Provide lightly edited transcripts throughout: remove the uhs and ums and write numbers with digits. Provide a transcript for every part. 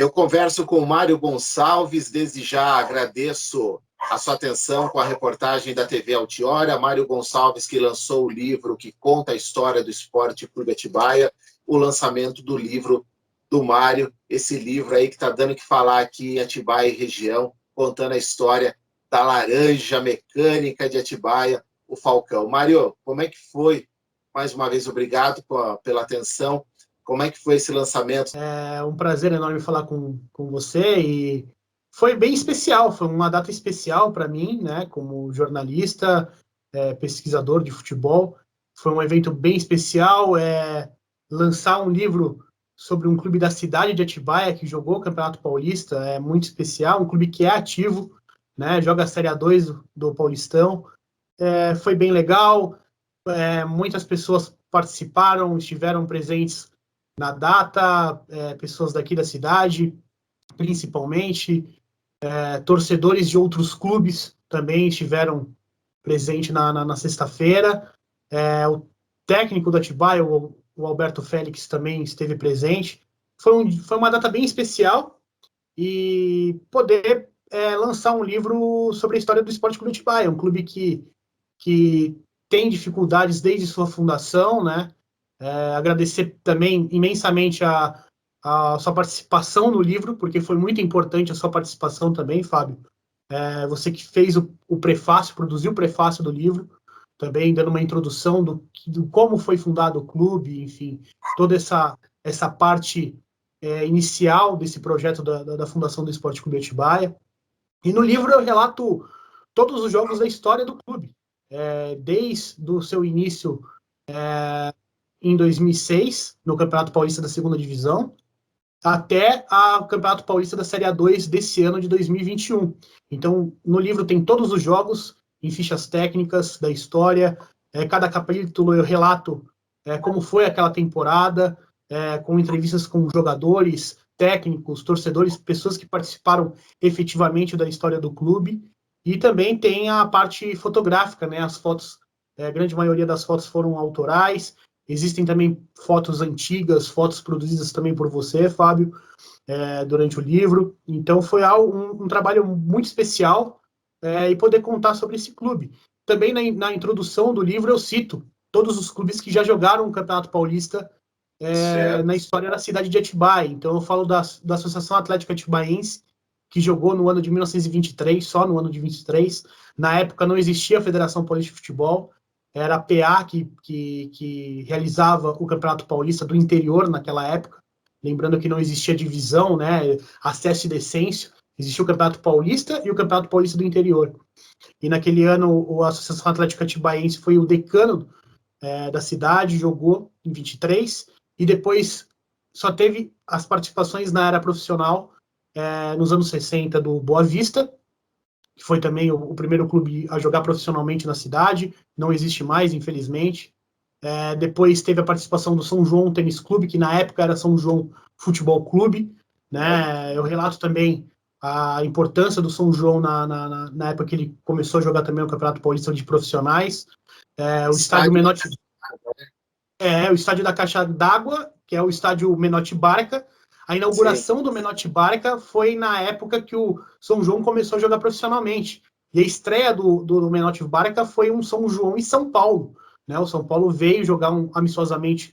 Eu converso com o Mário Gonçalves, desde já agradeço a sua atenção com a reportagem da TV Altiora. Mário Gonçalves, que lançou o livro que conta a história do Esporte Clube Atibaia, o lançamento do livro do Mário, esse livro aí que está dando o que falar aqui em Atibaia e região, contando a história da laranja mecânica de Atibaia, o Falcão. Mário, como é que foi? Mais uma vez, obrigado pela atenção. Como é que foi esse lançamento? É um prazer enorme falar com você e foi bem especial, foi uma data especial para mim, né, como jornalista, pesquisador de futebol. Foi um evento bem especial, lançar um livro sobre um clube da cidade de Atibaia que jogou o Campeonato Paulista, é muito especial, um clube que é ativo, né, joga a Série A2 do Paulistão. Foi bem legal, muitas pessoas participaram, estiveram presentes na data, pessoas daqui da cidade, principalmente, torcedores de outros clubes também estiveram presentes na sexta-feira, o técnico do Atibaia, o Alberto Félix, também esteve presente. Foi uma data bem especial e poder lançar um livro sobre a história do Esporte Clube Atibaia, um clube que tem dificuldades desde sua fundação, né? Agradecer também imensamente a sua participação no livro, porque foi muito importante a sua participação também, Fábio. Você que fez o prefácio, produziu o prefácio do livro, também dando uma introdução do como foi fundado o clube, enfim, toda essa parte inicial desse projeto da fundação do Esporte Clube Atibaia. E no livro eu relato todos os jogos da história do clube, desde o seu início em 2006, no Campeonato Paulista da Segunda Divisão, até o Campeonato Paulista da Série A2 desse ano de 2021. Então, no livro tem todos os jogos em fichas técnicas da história. Cada capítulo eu relato como foi aquela temporada, com entrevistas com jogadores, técnicos, torcedores, pessoas que participaram efetivamente da história do clube. E também tem a parte fotográfica, né? As fotos, a grande maioria das fotos foram autorais. Existem também fotos antigas, fotos produzidas também por você, Fábio, durante o livro. Então foi um trabalho muito especial e poder contar sobre esse clube. Também na introdução do livro eu cito todos os clubes que já jogaram o Campeonato Paulista na história da cidade de Atibaia. Então eu falo da Associação Atlética Atibaiense, que jogou no ano de 1923, só no ano de 23. Na época não existia a Federação Paulista de Futebol, era a PA que realizava o Campeonato Paulista do interior naquela época. Lembrando que não existia divisão, né, acesso e descenso. Existia o Campeonato Paulista e o Campeonato Paulista do interior. E naquele ano a Associação Atlética Atibaiense foi o decano da cidade, jogou em 23, e depois só teve as participações na era profissional nos anos 60 do Boa Vista, que foi também o primeiro clube a jogar profissionalmente na cidade, não existe mais, infelizmente. Depois teve a participação do São João Tênis Clube, que na época era São João Futebol Clube, né? Eu relato também a importância do São João na época que ele começou a jogar também o Campeonato Paulista de Profissionais. O estádio Menotti... o estádio da Caixa d'Água, que é o estádio Menotti Barca. A inauguração do Menotti Barca foi na época que o São João começou a jogar profissionalmente. E a estreia do Menotti Barca foi um São João em São Paulo. Né? O São Paulo veio jogar amistosamente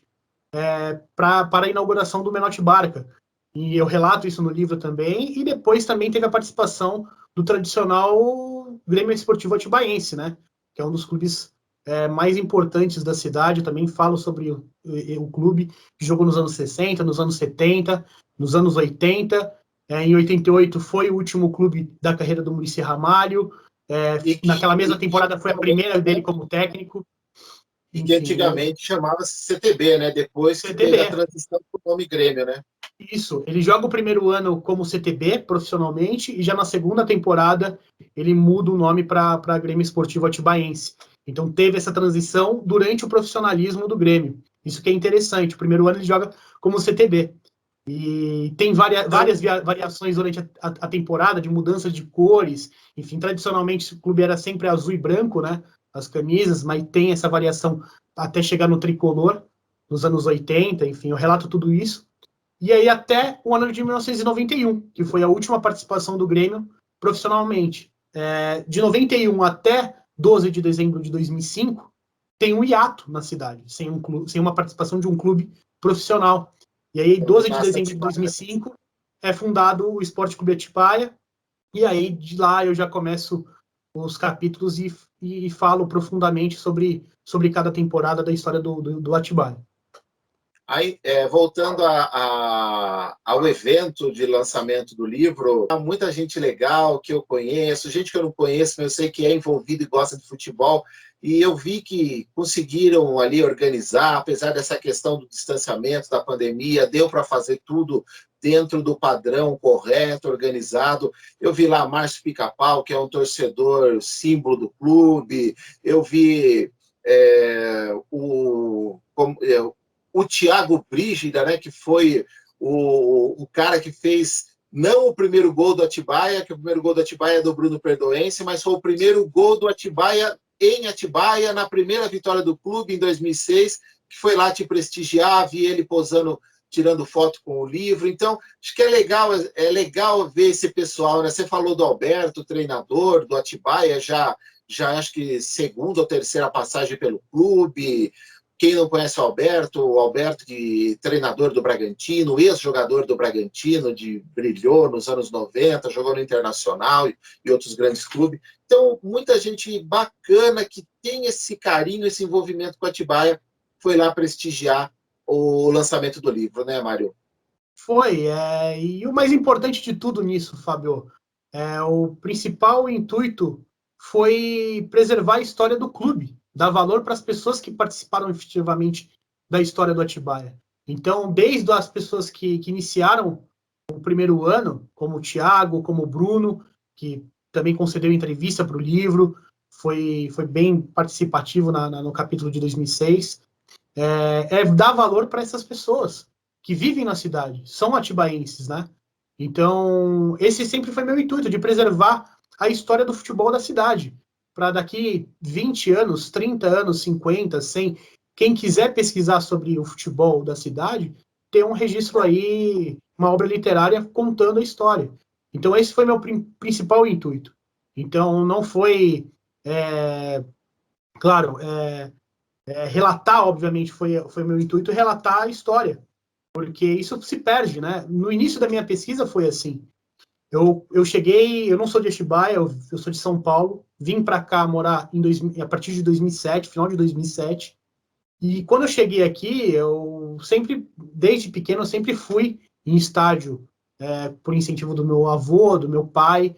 para a inauguração do Menotti Barca. E eu relato isso no livro também. E depois também teve a participação do tradicional Grêmio Esportivo Atibaiense, né? Que é um dos clubes mais importantes da cidade. Eu também falo sobre o clube que jogou nos anos 60, nos anos 70, nos anos 80. Em 88 foi o último clube da carreira do Muricy Ramalho. Naquela mesma temporada foi a primeira dele como técnico. E que antigamente chamava-se CTB, né? Depois que teve a transição para o nome Grêmio, né? Isso, ele joga o primeiro ano como CTB, profissionalmente, e já na segunda temporada ele muda o nome para Grêmio Esportivo Atibaiense. Então teve essa transição durante o profissionalismo do Grêmio. Isso que é interessante. O primeiro ano ele joga como CTB. E tem várias variações durante a temporada, de mudança de cores. Enfim, tradicionalmente o clube era sempre azul e branco, né? As camisas, mas tem essa variação até chegar no tricolor, nos anos 80. Enfim, eu relato tudo isso. e aí até o ano de 1991, que foi a última participação do Grêmio profissionalmente. De 91 até 12 de dezembro de 2005, tem um hiato na cidade, sem uma participação de um clube profissional. E aí, 12 de dezembro de 2005, é fundado o Esporte Clube Atibaia, e aí de lá eu já começo os capítulos e falo profundamente sobre cada temporada da história do Atibaia. Aí, voltando ao evento de lançamento do livro, há muita gente legal que eu conheço, gente que eu não conheço, mas eu sei que é envolvida e gosta de futebol, e eu vi que conseguiram ali organizar, apesar dessa questão do distanciamento, da pandemia, deu para fazer tudo dentro do padrão correto, organizado. Eu vi lá Márcio Pica-Pau, que é um torcedor símbolo do clube, eu vi o Thiago Brígida, né, que foi o cara que fez não o primeiro gol do Atibaia, que o primeiro gol do Atibaia é do Bruno Perdoense, mas foi o primeiro gol do Atibaia em Atibaia, na primeira vitória do clube, em 2006, que foi lá te prestigiar, vi ele posando, tirando foto com o livro. Então, acho que é legal ver esse pessoal, né? Você falou do Alberto, treinador do Atibaia, já acho que segunda ou terceira passagem pelo clube. Quem não conhece o Alberto, treinador do Bragantino, ex-jogador do Bragantino, brilhou nos anos 90, jogou no Internacional e outros grandes clubes. Então, muita gente bacana que tem esse carinho, esse envolvimento com a Atibaia, foi lá prestigiar o lançamento do livro, né, Mário? Foi, e o mais importante de tudo nisso, Fábio, o principal intuito foi preservar a história do clube, dar valor para as pessoas que participaram efetivamente da história do Atibaia. Então, desde as pessoas que iniciaram o primeiro ano, como o Thiago, como o Bruno, que também concedeu entrevista para o livro, foi bem participativo no capítulo de 2006, dar valor para essas pessoas que vivem na cidade, são atibaenses, né? Então, esse sempre foi meu intuito, de preservar a história do futebol da cidade, para daqui 20 anos, 30 anos, 50, 100, quem quiser pesquisar sobre o futebol da cidade, ter um registro aí, uma obra literária contando a história. Então, esse foi meu principal intuito. Então, não foi, claro, relatar, obviamente, foi meu intuito, relatar a história, porque isso se perde, né? No início da minha pesquisa foi assim. Eu cheguei, eu não sou de Atibaia, eu sou de São Paulo, vim para cá morar a partir de 2007, final de 2007, e quando eu cheguei aqui, eu sempre, desde pequeno, eu sempre fui em estádio, por incentivo do meu avô, do meu pai,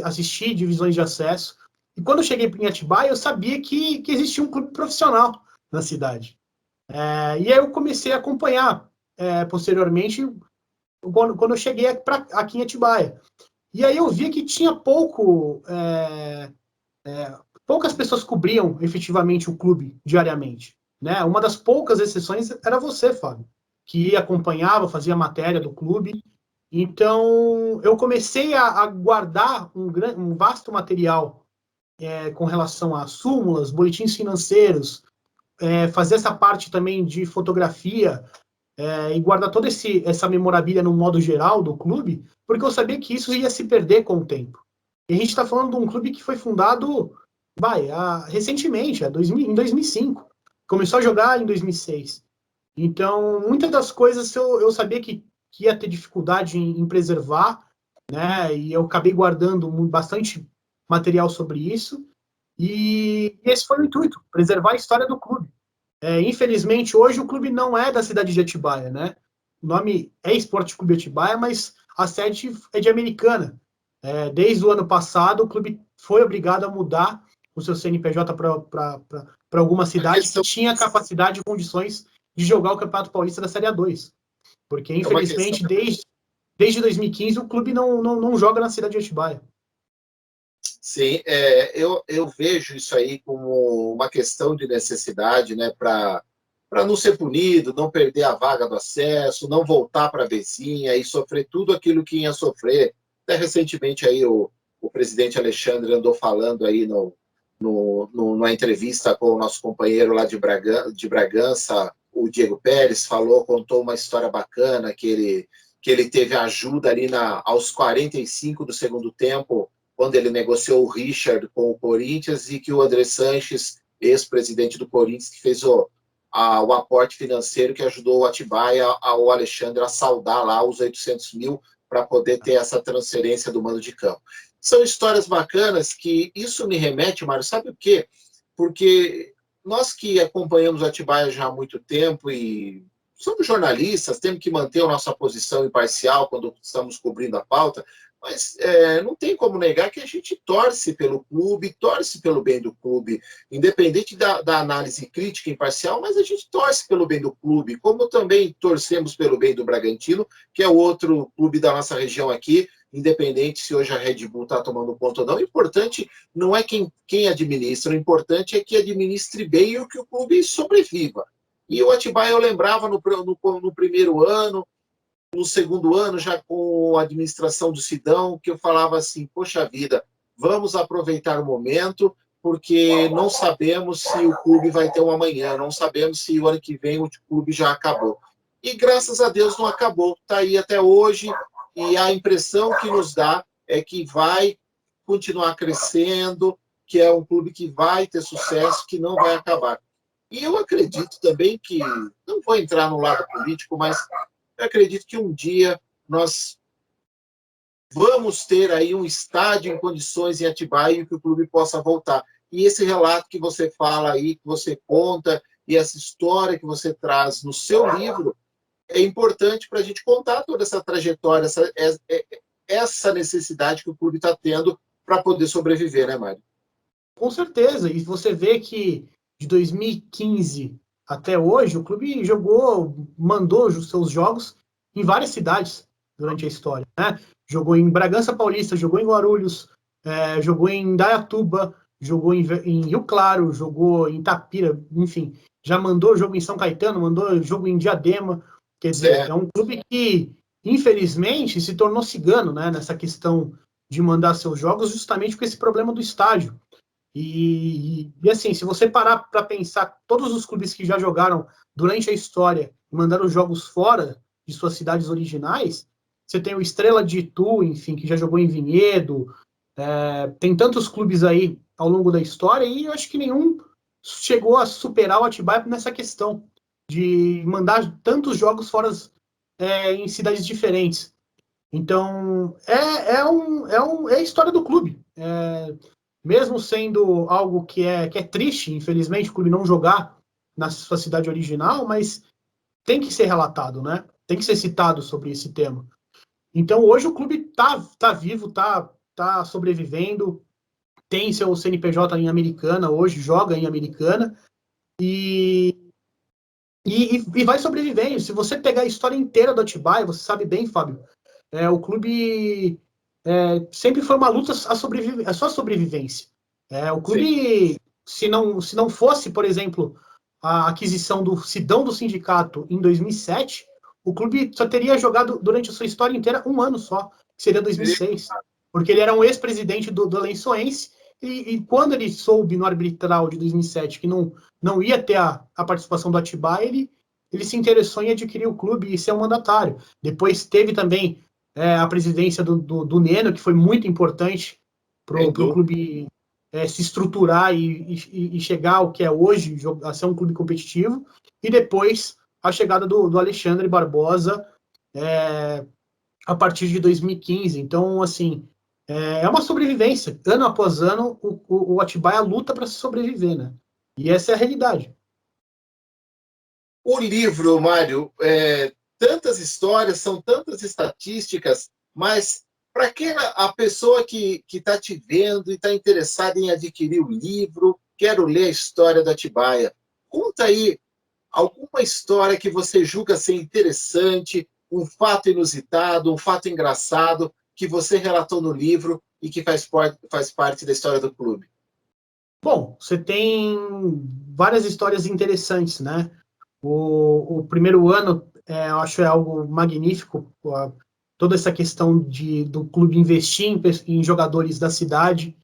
assistir divisões de acesso. E quando eu cheguei em Atibaia, eu sabia que existia um clube profissional na cidade. E aí eu comecei a acompanhar, posteriormente, quando eu cheguei aqui em Atibaia. E aí eu vi que tinha poucas pessoas cobriam efetivamente o clube diariamente. Né? Uma das poucas exceções era você, Fábio, que acompanhava, fazia matéria do clube. Então, eu comecei a guardar um vasto material com relação a súmulas, boletins financeiros, fazer essa parte também de fotografia, e guardar toda essa memorabilia no modo geral do clube, porque eu sabia que isso ia se perder com o tempo. E a gente está falando de um clube que foi fundado recentemente, em 2005. Começou a jogar em 2006. Então, muitas das coisas eu sabia que ia ter dificuldade em preservar, né? E eu acabei guardando bastante material sobre isso. E esse foi o intuito, preservar a história do clube. Infelizmente, hoje o clube não é da cidade de Atibaia, né? O nome é Esporte Clube Atibaia, mas a sede é de Americana. Desde o ano passado, o clube foi obrigado a mudar o seu CNPJ para alguma cidade que tinha capacidade e condições de jogar o Campeonato Paulista da Série A2. Porque, infelizmente, desde 2015, o clube não joga na cidade de Atibaia. Sim, eu vejo isso aí como uma questão de necessidade, né, para não ser punido, não perder a vaga do acesso, não voltar para a vizinha e sofrer tudo aquilo que ia sofrer. Até recentemente aí o presidente Alexandre andou falando aí numa entrevista com o nosso companheiro lá de Bragança, o Diego Pérez contou uma história bacana, que ele teve ajuda ali aos 45 do segundo tempo, quando ele negociou o Richard com o Corinthians, e que o André Sanches, ex-presidente do Corinthians, que fez o aporte financeiro que ajudou o Atibaia, o Alexandre, a saldar lá os 800 mil para poder ter essa transferência do mando de campo. São histórias bacanas que isso me remete, Mário, sabe o quê? Porque nós que acompanhamos o Atibaia já há muito tempo e somos jornalistas, temos que manter a nossa posição imparcial quando estamos cobrindo a pauta, mas não tem como negar que a gente torce pelo clube, torce pelo bem do clube, independente da análise crítica imparcial, mas a gente torce pelo bem do clube, como também torcemos pelo bem do Bragantino, que é o outro clube da nossa região aqui, independente se hoje a Red Bull está tomando conta ou não. O importante não é quem administra, o importante é que administre bem e que o clube sobreviva. E o Atibaia eu lembrava no primeiro ano, no segundo ano, já com a administração do Sidão, que eu falava assim, poxa vida, vamos aproveitar o momento, porque não sabemos se o clube vai ter um amanhã, não sabemos se o ano que vem o clube já acabou. E graças a Deus não acabou, está aí até hoje, e a impressão que nos dá é que vai continuar crescendo, que é um clube que vai ter sucesso, que não vai acabar. E eu acredito também que, não vou entrar no lado político, mas eu acredito que um dia nós vamos ter aí um estádio em condições em Atibaia e que o clube possa voltar. E esse relato que você fala aí, que você conta, e essa história que você traz no seu livro, é importante para a gente contar toda essa trajetória, essa necessidade que o clube está tendo para poder sobreviver, né, Mário? Com certeza, e você vê que de 2015 até hoje, o clube mandou os seus jogos em várias cidades durante a história, né? Jogou em Bragança Paulista, jogou em Guarulhos, jogou em Indaiatuba, jogou em Rio Claro, jogou em Itapira, enfim, já mandou jogo em São Caetano, mandou jogo em Diadema. Quer dizer, é um clube que, infelizmente, se tornou cigano, né, nessa questão de mandar seus jogos, justamente com esse problema do estádio. E assim, se você parar para pensar, todos os clubes que já jogaram durante a história e mandaram jogos fora de suas cidades originais, você tem o Estrela de Itu, enfim, que já jogou em Vinhedo, tem tantos clubes aí ao longo da história, e eu acho que nenhum chegou a superar o Atibaia nessa questão de mandar tantos jogos fora em cidades diferentes. Então, é a história do clube. Mesmo sendo algo que é triste, infelizmente, o clube não jogar na sua cidade original, mas tem que ser relatado, né? Tem que ser citado sobre esse tema. Então, hoje o clube tá vivo, tá sobrevivendo, tem seu CNPJ em Americana, hoje joga em Americana, e vai sobrevivendo. Se você pegar a história inteira do Atibaia, você sabe bem, Fábio, o clube sempre foi uma luta a sua sobrevivência. O clube, se não fosse, por exemplo, a aquisição do Sidão do sindicato em 2007, o clube só teria jogado durante a sua história inteira um ano só, que seria 2006, porque ele era um ex-presidente do Lençoense, e quando ele soube no arbitral de 2007 que não ia ter a participação do Atibaia, ele se interessou em adquirir o clube e ser um mandatário. Depois teve também a presidência do Neno, que foi muito importante para o clube se estruturar e chegar ao que é hoje, a ser um clube competitivo. E depois a chegada do Alexandre Barbosa a partir de 2015. Então, assim, é uma sobrevivência. Ano após ano, o Atibaia luta para sobreviver, né? E essa é a realidade. O livro, Mário, tantas histórias, são tantas estatísticas, mas para a pessoa que está te vendo e está interessada em adquirir o livro, quero ler a história do Atibaia, conta aí alguma história que você julga ser interessante, um fato inusitado, um fato engraçado que você relatou no livro e que faz parte da história do clube. Bom, você tem várias histórias interessantes, né? O primeiro ano, eu acho algo magnífico, toda essa questão do clube investir em jogadores da cidade,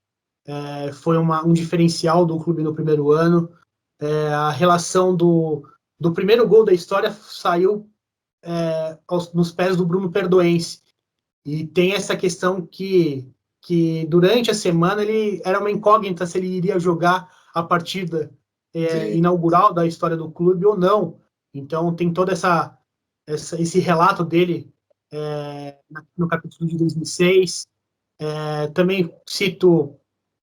foi um diferencial do clube no primeiro ano. A relação do primeiro gol da história saiu nos pés do Bruno Perdoense. E tem essa questão que durante a semana ele era uma incógnita se ele iria jogar a partida inaugural da história do clube ou não. Então tem todo esse relato dele no capítulo de 2006. Também cito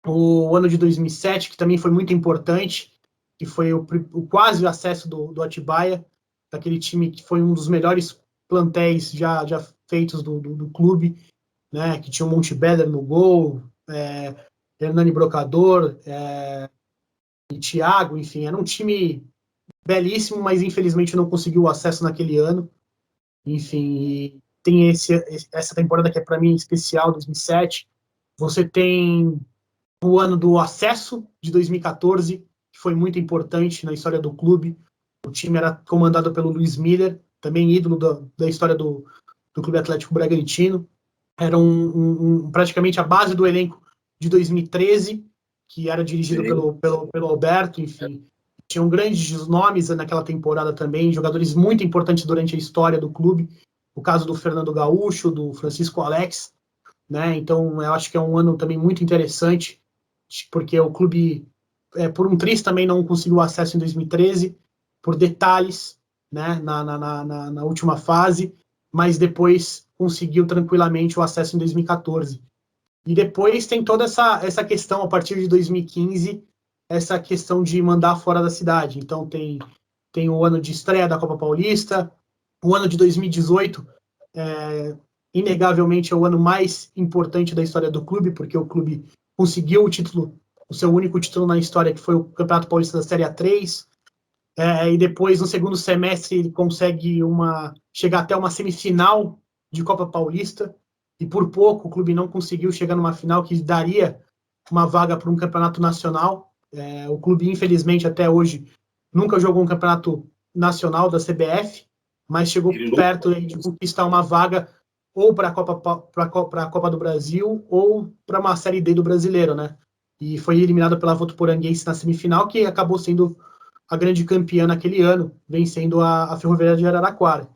o ano de 2007, que também foi muito importante, que foi o quase acesso do Atibaia, daquele time que foi um dos melhores plantéis já feitos do clube, né, que tinha o Monte Beller no gol, Hernani Brocador, e Thiago, enfim, era um time belíssimo, mas infelizmente não conseguiu o acesso naquele ano. Enfim, tem essa temporada que é para mim especial, 2007. Você tem o ano do acesso de 2014, que foi muito importante na história do clube. O time era comandado pelo Luiz Miller, também ídolo da história do Clube Atlético Bragantino. Era praticamente a base do elenco de 2013, que era dirigido pelo Alberto, enfim. Tinham grandes nomes naquela temporada também, jogadores muito importantes durante a história do clube. O caso do Fernando Gaúcho, do Francisco Alex, né? Então, eu acho que é um ano também muito interessante, porque o clube, por um triz, também não conseguiu acesso em 2013, por detalhes, né, na última fase, mas depois conseguiu tranquilamente o acesso em 2014. E depois tem toda essa questão, a partir de 2015, essa questão de mandar fora da cidade. Então tem o ano de estreia da Copa Paulista, o ano de 2018, inegavelmente é o ano mais importante da história do clube, porque o clube conseguiu o seu único título na história, que foi o Campeonato Paulista da Série A3, e depois, no segundo semestre, ele consegue chegar até uma semifinal de Copa Paulista, e por pouco o clube não conseguiu chegar numa final que daria uma vaga para um campeonato nacional. O clube, infelizmente, até hoje, nunca jogou um campeonato nacional da CBF, mas chegou perto de conquistar uma vaga ou para a Copa do Brasil ou para uma Série D do Brasileiro, né? E foi eliminado pela Votuporanguense na semifinal, que acabou sendo a grande campeã naquele ano, vencendo a Ferroviária de Araraquara.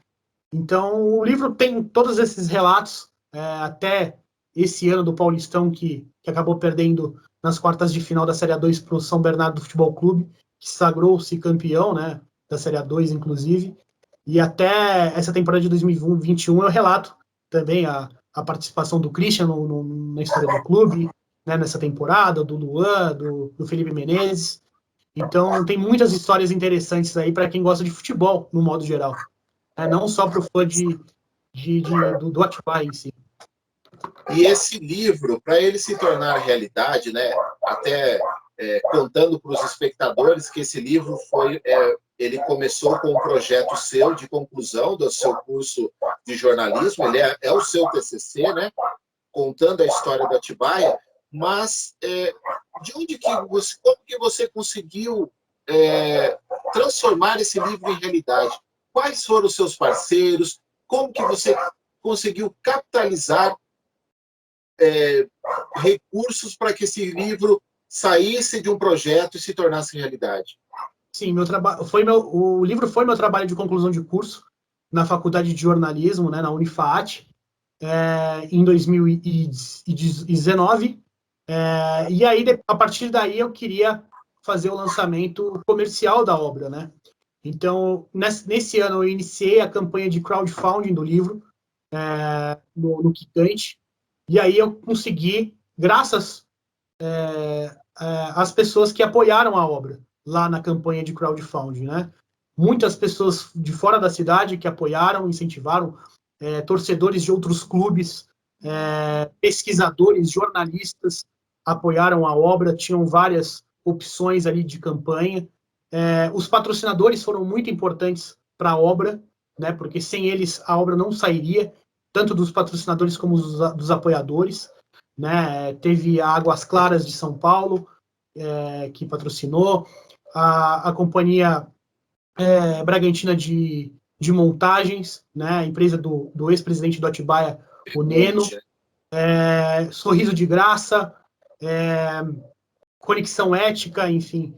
Então, o livro tem todos esses relatos, até esse ano do Paulistão, que acabou perdendo nas quartas de final da Série A2 para o São Bernardo do Futebol Clube, que sagrou-se campeão, né, da Série A2, inclusive. E até essa temporada de 2021 eu relato também a participação do Christian na história do clube, né, nessa temporada, do Luan, do Felipe Menezes. Então, tem muitas histórias interessantes aí para quem gosta de futebol, no modo geral. Não só para o fã do Atibaia em si. E esse livro, para ele se tornar realidade, né, até contando para os espectadores que esse livro ele começou com um projeto seu de conclusão do seu curso de jornalismo, ele é o seu TCC, né, contando a história do Atibaia, mas como que você conseguiu transformar esse livro em realidade? Quais foram os seus parceiros? Como que você conseguiu capitalizar recursos para que esse livro saísse de um projeto e se tornasse realidade? Sim, o livro foi meu trabalho de conclusão de curso na Faculdade de Jornalismo, né, na Unifaat, em 2019. E aí, a partir daí, eu queria fazer o lançamento comercial da obra, né? Então, nesse ano, eu iniciei a campanha de crowdfunding do livro no Quicante, e aí eu consegui, graças às pessoas que apoiaram a obra lá na campanha de crowdfunding, né? Muitas pessoas de fora da cidade que apoiaram, incentivaram, torcedores de outros clubes, pesquisadores, jornalistas apoiaram a obra, tinham várias opções ali de campanha. Os patrocinadores foram muito importantes para a obra, né? Porque sem eles a obra não sairia, tanto dos patrocinadores como dos apoiadores, né? Teve a Águas Claras de São Paulo, que patrocinou, a companhia Bragantina de montagens, né? A empresa do ex-presidente do Atibaia, o Neno, Sorriso de Graça, Conexão Ética, enfim,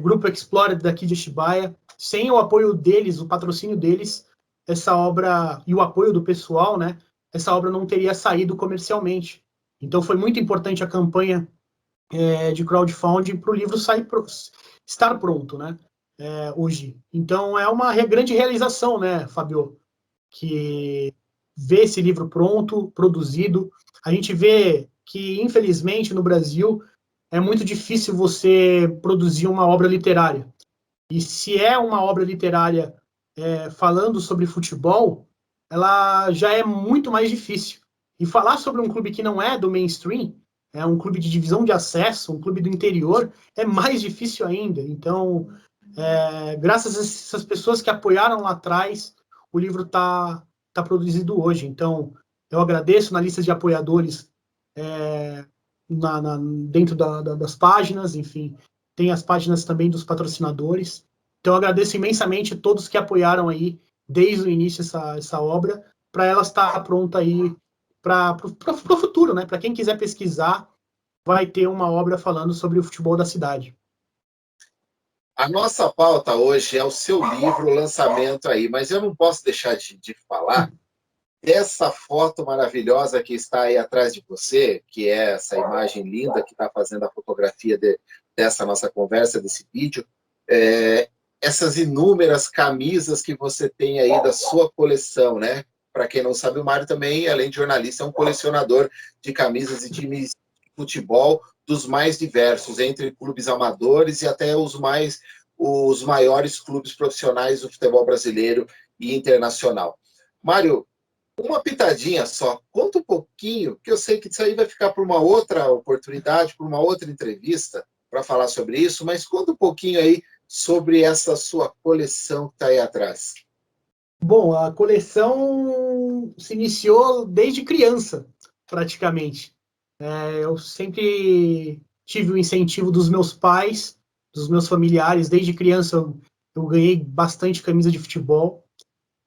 Grupo Explorer daqui de Atibaia, sem o apoio deles, o patrocínio deles, essa obra, e o apoio do pessoal, né, essa obra não teria saído comercialmente. Então foi muito importante a campanha de crowdfunding para o livro estar pronto, né, hoje. Então é uma grande realização, né, Fabio, que ver esse livro pronto, produzido. A gente vê que, infelizmente, no Brasil, é muito difícil você produzir uma obra literária. E se é uma obra literária falando sobre futebol, ela já é muito mais difícil. E falar sobre um clube que não é do mainstream, é um clube de divisão de acesso, um clube do interior, é mais difícil ainda. Então, graças a essas pessoas que apoiaram lá atrás, o livro tá produzido hoje. Então, eu agradeço na lista de apoiadores dentro das páginas, enfim, tem as páginas também dos patrocinadores. Então, eu agradeço imensamente todos que apoiaram aí desde o início essa obra, para ela estar pronta aí para o futuro, né? Para quem quiser pesquisar, vai ter uma obra falando sobre o futebol da cidade. A nossa pauta hoje é o seu livro, o lançamento aí, mas eu não posso deixar de falar dessa foto maravilhosa que está aí atrás de você, que é essa imagem linda que está fazendo a fotografia dessa nossa conversa, desse vídeo. Essas inúmeras camisas que você tem aí da sua coleção, né? Para quem não sabe, o Mário também, além de jornalista, é um colecionador de camisas e times de futebol dos mais diversos, entre clubes amadores e até os maiores clubes profissionais do futebol brasileiro e internacional. Mário, uma pitadinha só, conta um pouquinho, que eu sei que isso aí vai ficar para uma outra oportunidade, para uma outra entrevista, para falar sobre isso, mas conta um pouquinho aí sobre essa sua coleção que está aí atrás. Bom, a coleção se iniciou desde criança, praticamente. Eu sempre tive o incentivo dos meus pais, dos meus familiares. Desde criança eu ganhei bastante camisa de futebol.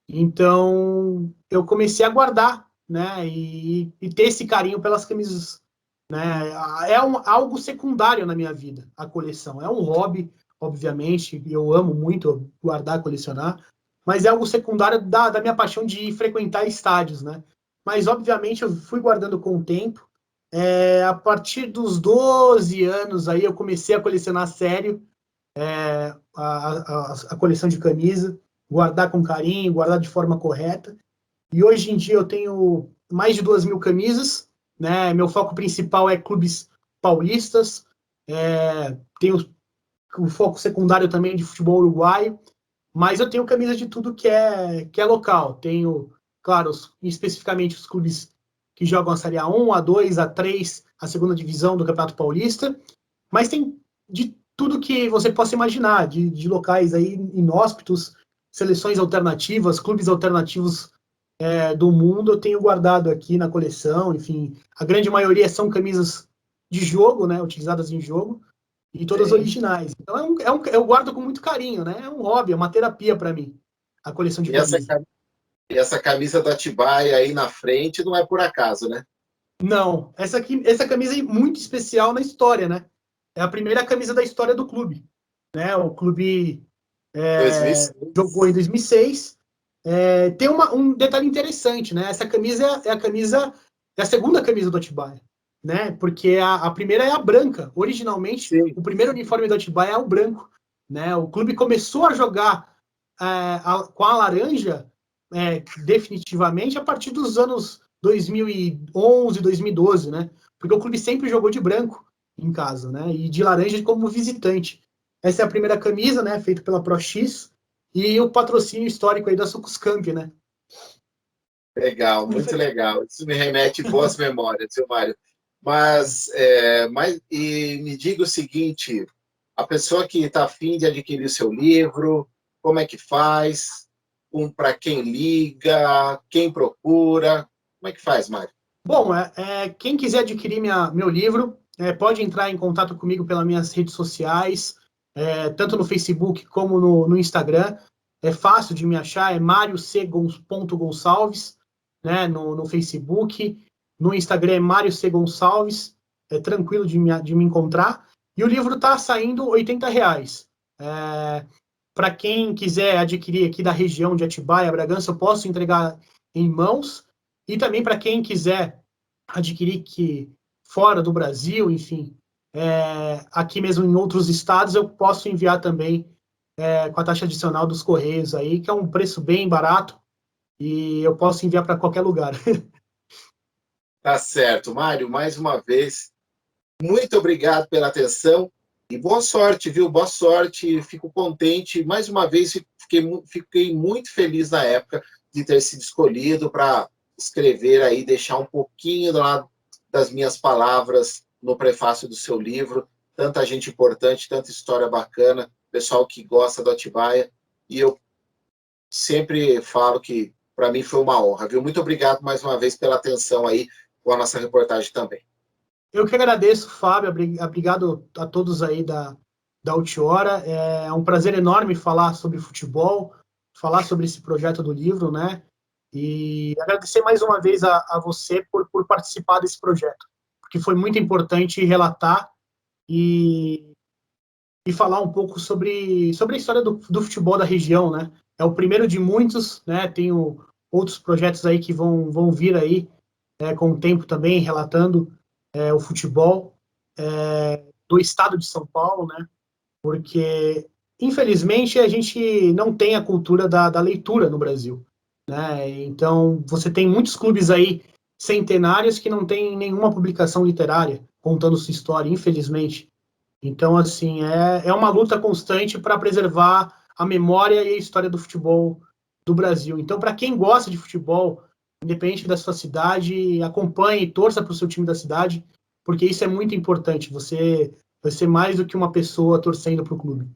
Então eu comecei a guardar, né, e ter esse carinho pelas camisas, né. Algo secundário na minha vida, a coleção. É um hobby, obviamente, e eu amo muito guardar, colecionar, mas é algo secundário da minha paixão de frequentar estádios, né. Mas, obviamente, eu fui guardando com o tempo. A partir dos 12 anos, aí eu comecei a colecionar sério, a coleção de camisa, guardar com carinho, guardar de forma correta. E hoje em dia eu tenho mais de 2.000 camisas, né? Meu foco principal é clubes paulistas, tenho o foco secundário também de futebol uruguaio, mas eu tenho camisa de tudo que é local. Tenho, claro, especificamente os clubes que jogam a Série A1, A2, A3, a segunda divisão do Campeonato Paulista, mas tem de tudo que você possa imaginar, de locais aí inóspitos, seleções alternativas, clubes alternativos do mundo, eu tenho guardado aqui na coleção. Enfim, a grande maioria são camisas de jogo, né, utilizadas em jogo, e todas originais. Então eu guardo com muito carinho, né? É um hobby, é uma terapia para mim, a coleção de camisas. Essa camisa do Atibaia aí na frente não é por acaso, né? Não, essa camisa é muito especial na história, né? É a primeira camisa da história do clube, né? O clube 2006. jogou em 2006. Tem um detalhe interessante, né? Essa camisa é a segunda camisa do Atibaia, né? Porque a primeira é a branca. Originalmente, Sim. o primeiro uniforme do Atibaia é o branco, né? O clube começou a jogar com a laranja definitivamente a partir dos anos 2011, 2012, né? Porque o clube sempre jogou de branco em casa, né? E de laranja como visitante. Essa é a primeira camisa, né? Feita pela ProX, e o patrocínio histórico aí da Sucuscamp, né? Legal, muito legal. Isso me remete boas memórias, seu Mário. Mas e me diga o seguinte: a pessoa que está afim de adquirir o seu livro, como é que faz? Para quem liga, quem procura? Como é que faz, Mário? Bom, quem quiser adquirir meu livro, pode entrar em contato comigo pelas minhas redes sociais, tanto no Facebook como no Instagram. É fácil de me achar, é mariocgonçalves, né, no Facebook. No Instagram é Mário C. Gonçalves, é tranquilo de me encontrar. E o livro está saindo R$ 80. Para quem quiser adquirir aqui da região de Atibaia, Bragança, eu posso entregar em mãos. E também para quem quiser adquirir que fora do Brasil, enfim, aqui mesmo em outros estados, eu posso enviar também com a taxa adicional dos Correios aí, que é um preço bem barato, e eu posso enviar para qualquer lugar. Tá certo. Mário, mais uma vez, muito obrigado pela atenção e boa sorte, viu? Boa sorte. Fico contente. Mais uma vez, fiquei muito feliz na época de ter sido escolhido para escrever aí, deixar um pouquinho do lado das minhas palavras no prefácio do seu livro. Tanta gente importante, tanta história bacana, pessoal que gosta do Atibaia. E eu sempre falo que para mim foi uma honra, viu? Muito obrigado mais uma vez pela atenção aí com a nossa reportagem também. Eu que agradeço, Fábio, obrigado a todos aí da Ultiora. É um prazer enorme falar sobre futebol, falar sobre esse projeto do livro, né? E agradecer mais uma vez a você por participar desse projeto, porque foi muito importante relatar e falar um pouco sobre a história do futebol da região, né? É o primeiro de muitos, né? Tenho outros projetos aí que vão vir aí com o tempo também, relatando o futebol do estado de São Paulo, né? Porque, infelizmente, a gente não tem a cultura da leitura no Brasil, né? Então, você tem muitos clubes aí centenários que não tem nenhuma publicação literária contando sua história, infelizmente. Então, assim, é uma luta constante para preservar a memória e a história do futebol do Brasil. Então, para quem gosta de futebol, independente da sua cidade, acompanhe e torça para o seu time da cidade, porque isso é muito importante. Você vai ser mais do que uma pessoa torcendo para o clube.